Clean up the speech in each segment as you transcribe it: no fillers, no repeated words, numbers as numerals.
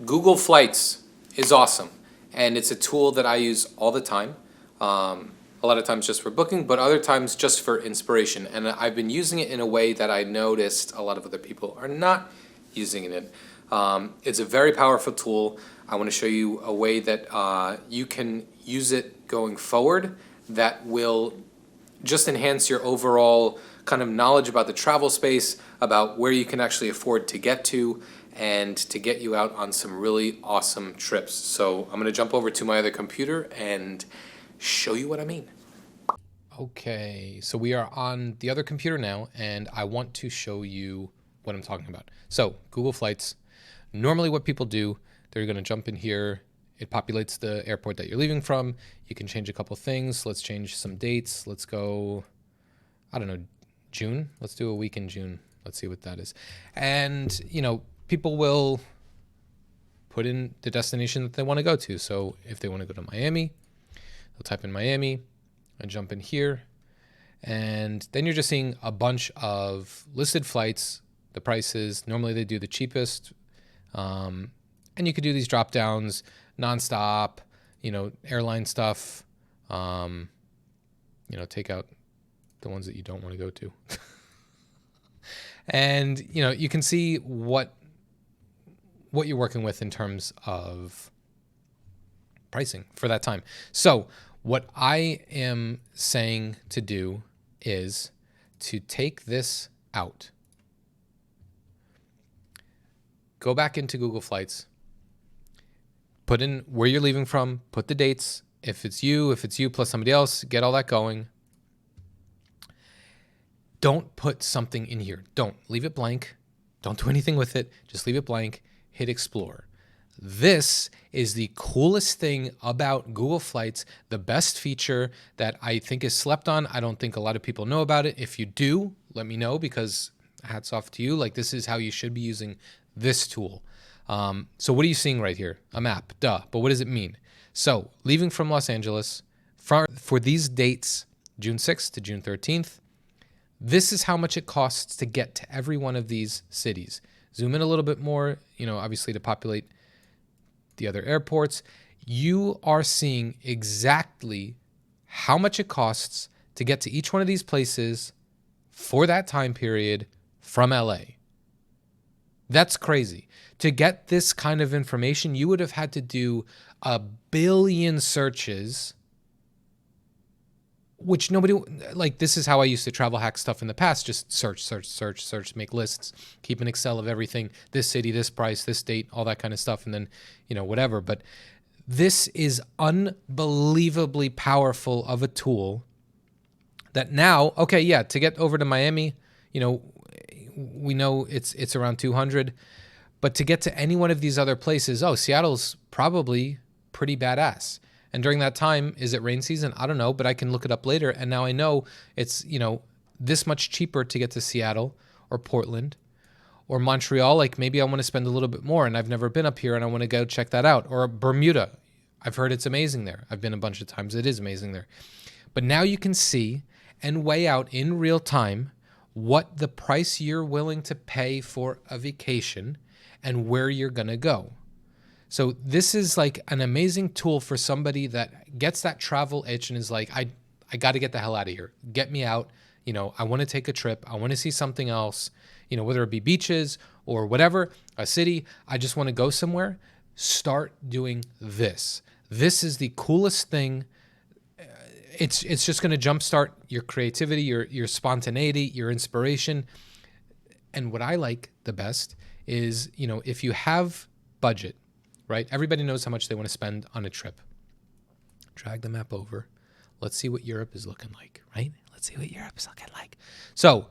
Google Flights is awesome, and it's a tool that I use all the time. A lot of times just for booking, but other times just for inspiration. And I've been using it in a way that I noticed a lot of other people are not using it in. It's a very powerful tool. I want to show you a way that you can use it going forward that will just enhance your overall kind of knowledge about the travel space, about where you can actually afford to get to, and to get you out on some really awesome trips. So I'm going to jump over to my other computer and show you what I mean. Okay, so we are on the other computer now, and I want to show you what I'm talking about. So Google Flights, normally what people do, they're going to jump in here. It populates the airport that you're leaving from. You can change a couple things. Let's change some dates. Let's go, I don't know, June. Let's do a week in June. Let's see what that is. And, you know, people will put in the destination that they want to go to. So if they want to go to Miami, they'll type in Miami and jump in here. And then you're just seeing a bunch of listed flights, the prices. Normally they do the cheapest. And you could do these drop downs, nonstop, you know, airline stuff, you know, take out the ones that you don't want to go to. And, you know, you can see what you're working with in terms of pricing for that time. So what I am saying to do is to take this out. Go back into Google Flights. Put in where you're leaving from, put the dates. If it's you plus somebody else, get all that going. Don't put something in here. Don't. Leave it blank. Don't do anything with it. Just leave it blank. Hit explore. This is the coolest thing about Google Flights, the best feature that I think is slept on. I don't think a lot of people know about it. If you do, let me know, because hats off to you. Like, this is how you should be using this tool. So what are you seeing right here? A map, duh. But what does it mean? So leaving from Los Angeles for these dates, June 6th to June 13th, this is how much it costs to get to every one of these cities. Zoom in a little bit more, you know, obviously to populate the other airports. You are seeing exactly how much it costs to get to each one of these places for that time period from LA. That's crazy. To get this kind of information, you would have had to do a billion searches, which nobody, like, this is how I used to travel hack stuff in the past. Just search, make lists, keep an Excel of everything, this city, this price, this date, all that kind of stuff. And then, you know, whatever. But this is unbelievably powerful of a tool that now, okay, yeah, to get over to Miami, you know, we know it's around 200, but to get to any one of these other places, Seattle's probably pretty badass. And during that time, is it rain season? I don't know, but I can look it up later. And now I know it's, you know, this much cheaper to get to Seattle or Portland or Montreal. Like, maybe I want to spend a little bit more and I've never been up here and I want to go check that out. Or Bermuda. I've heard it's amazing there. I've been a bunch of times. It is amazing there. But now you can see and weigh out in real time what the price you're willing to pay for a vacation and where you're going to go. So this is like an amazing tool for somebody that gets that travel itch and is like, I got to get the hell out of here. Get me out. You know, I want to take a trip. I want to see something else, you know, whether it be beaches or whatever, a city. I just want to go somewhere. Start doing this. This is the coolest thing. It's just going to jumpstart your creativity, your spontaneity, your inspiration. And what I like the best is, you know, if you have budget, right? Everybody knows how much they want to spend on a trip. Drag the map over. Let's see what Europe is looking like, right? Let's see what Europe is looking like. So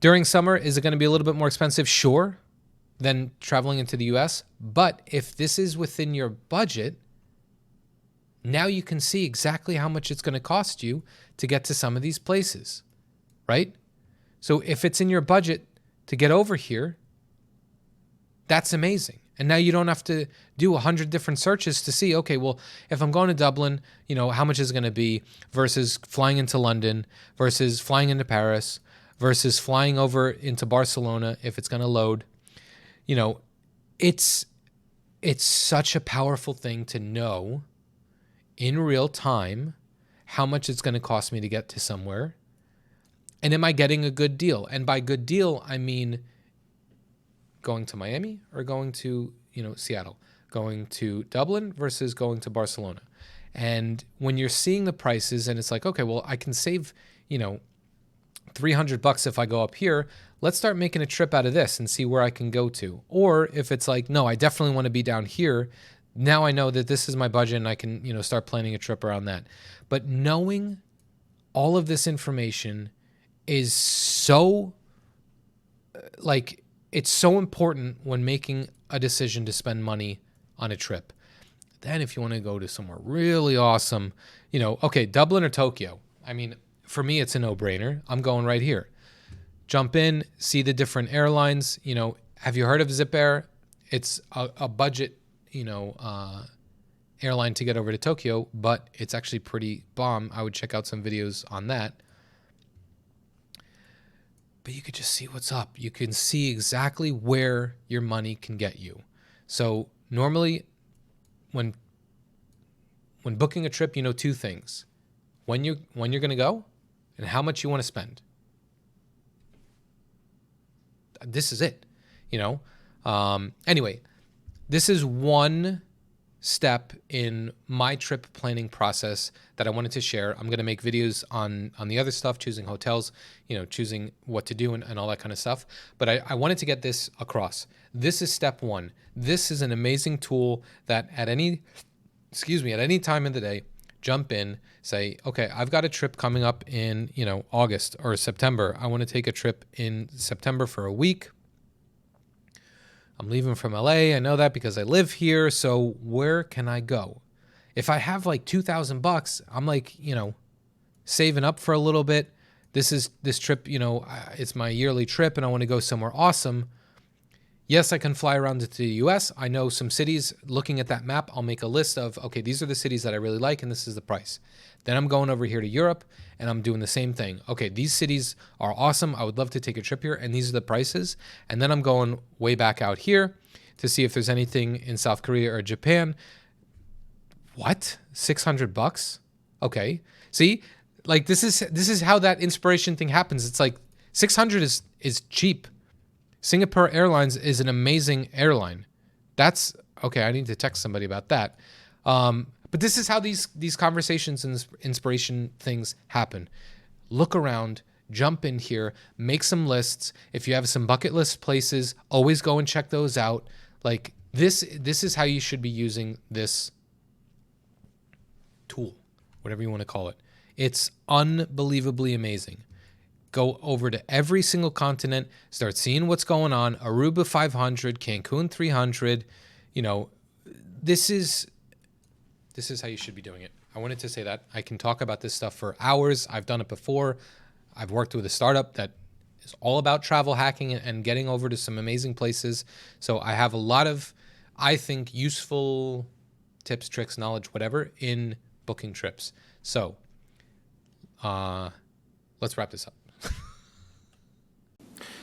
during summer, is it going to be a little bit more expensive? Sure, than traveling into the US. But if this is within your budget, now you can see exactly how much it's going to cost you to get to some of these places, right? So if it's in your budget to get over here, that's amazing. And now you don't have to do 100 different searches to see, okay, well, if I'm going to Dublin, you know, how much is it going to be versus flying into London versus flying into Paris versus flying over into Barcelona if it's going to load. You know, it's it's such a powerful thing to know in real time how much it's going to cost me to get to somewhere. And am I getting a good deal? And by good deal, I mean going to Miami or going to, Seattle, going to Dublin versus going to Barcelona. And when you're seeing the prices and it's like, okay, well, I can save, $300 if I go up here, let's start making a trip out of this and see where I can go to. Or if it's like, no, I definitely want to be down here. Now I know that this is my budget and I can, start planning a trip around that. But knowing all of this information is so, it's so important when making a decision to spend money on a trip. Then if you want to go to somewhere really awesome, okay, Dublin or Tokyo. I mean, for me, it's a no-brainer. I'm going right here. Jump in, see the different airlines. Have you heard of Zip Air? It's a budget, airline to get over to Tokyo, but it's actually pretty bomb. I would check out some videos on that. But you could just see what's up. You can see exactly where your money can get you. So normally when booking a trip, two things. When you're going to go and how much you want to spend. This is it, Anyway, this is one step in my trip planning process that I wanted to share. I'm going to make videos on the other stuff, choosing hotels, choosing what to do and all that kind of stuff. But I wanted to get this across. This is step one. This is an amazing tool that at any time in the day, jump in, say, okay, I've got a trip coming up in, August or September. I want to take a trip in September for a week. I'm leaving from LA. I know that because I live here. So where can I go? If I have like $2,000, I'm like, saving up for a little bit. This trip, it's my yearly trip and I want to go somewhere awesome. Yes, I can fly around to the US. I know some cities. Looking at that map, I'll make a list of, okay, these are the cities that I really like and this is the price. Then I'm going over here to Europe and I'm doing the same thing. Okay, these cities are awesome. I would love to take a trip here and these are the prices. And then I'm going way back out here to see if there's anything in South Korea or Japan. What? $600? Okay. See? Like this is how that inspiration thing happens. It's like 600 is cheap. Singapore Airlines is an amazing airline. That's okay. I need to text somebody about that. But this is how these conversations and inspiration things happen. Look around, jump in here, make some lists. If you have some bucket list places, always go and check those out. Like this is how you should be using this tool, whatever you want to call it. It's unbelievably amazing. Go over to every single continent, start seeing what's going on. Aruba 500, Cancun 300. This is how you should be doing it. I wanted to say that. I can talk about this stuff for hours. I've done it before. I've worked with a startup that is all about travel hacking and getting over to some amazing places. So I have a lot of, I think, useful tips, tricks, knowledge, whatever, in booking trips. So let's wrap this up.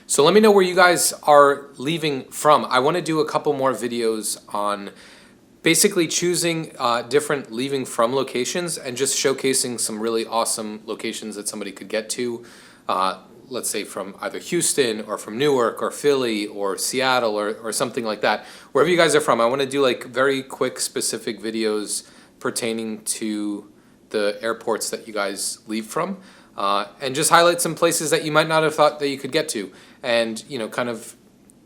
So let me know where you guys are leaving from. I want to do a couple more videos on basically choosing different leaving from locations and just showcasing some really awesome locations that somebody could get to. Let's say from either Houston or from Newark or Philly or Seattle or something like that. Wherever you guys are from, I want to do like very quick specific videos pertaining to the airports that you guys leave from. And just highlight some places that you might not have thought that you could get to and, kind of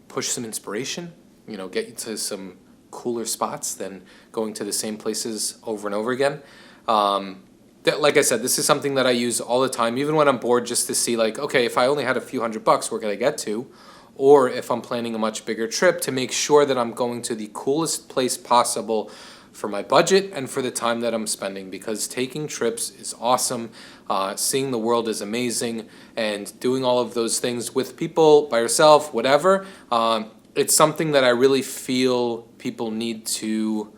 push some inspiration, get you to some cooler spots than going to the same places over and over again. Like I said, this is something that I use all the time, even when I'm bored, just to see like, okay, if I only had a few $100, where could I get to? Or if I'm planning a much bigger trip, to make sure that I'm going to the coolest place possible for my budget and for the time that I'm spending, because taking trips is awesome. Seeing the world is amazing, and doing all of those things with people, by yourself, whatever, it's something that I really feel people need to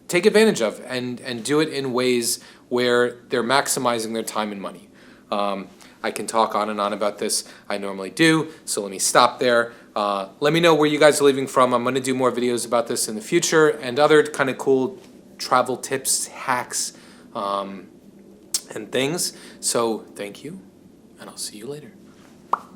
take advantage of and do it in ways where they're maximizing their time and money. I can talk on and on about this. I normally do, so let me stop there. Let me know where you guys are leaving from. I'm going to do more videos about this in the future and other kind of cool travel tips, hacks, and things. So thank you, and I'll see you later.